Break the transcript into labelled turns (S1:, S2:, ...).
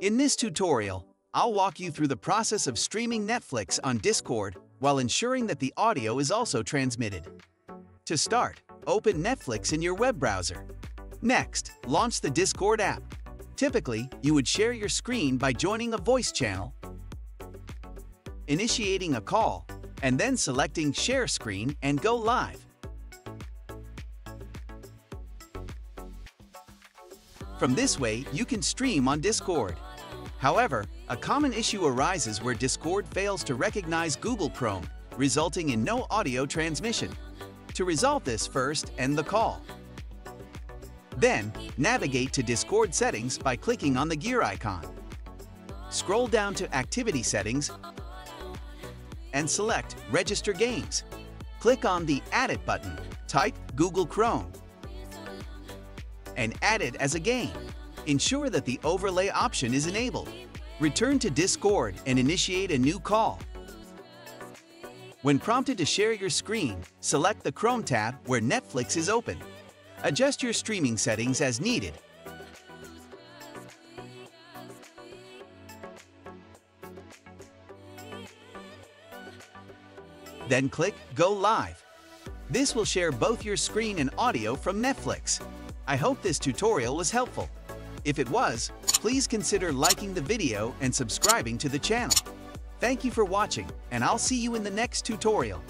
S1: In this tutorial, I'll walk you through the process of streaming Netflix on Discord while ensuring that the audio is also transmitted. To start, open Netflix in your web browser. Next, launch the Discord app. Typically, you would share your screen by joining a voice channel, initiating a call, and then selecting Share Screen and go live. From this way, you can stream on Discord. However, a common issue arises where Discord fails to recognize Google Chrome, resulting in no audio transmission. To resolve this, first end the call. Then, navigate to Discord settings by clicking on the gear icon. Scroll down to Activity Settings and select Register Games. Click on the Add It button, type Google Chrome, and add it as a game. Ensure that the overlay option is enabled. Return to Discord and initiate a new call. When prompted to share your screen, select the Chrome tab where Netflix is open. Adjust your streaming settings as needed. Then click Go Live. This will share both your screen and audio from Netflix. I hope this tutorial was helpful. If it was, please consider liking the video and subscribing to the channel. Thank you for watching, and I'll see you in the next tutorial.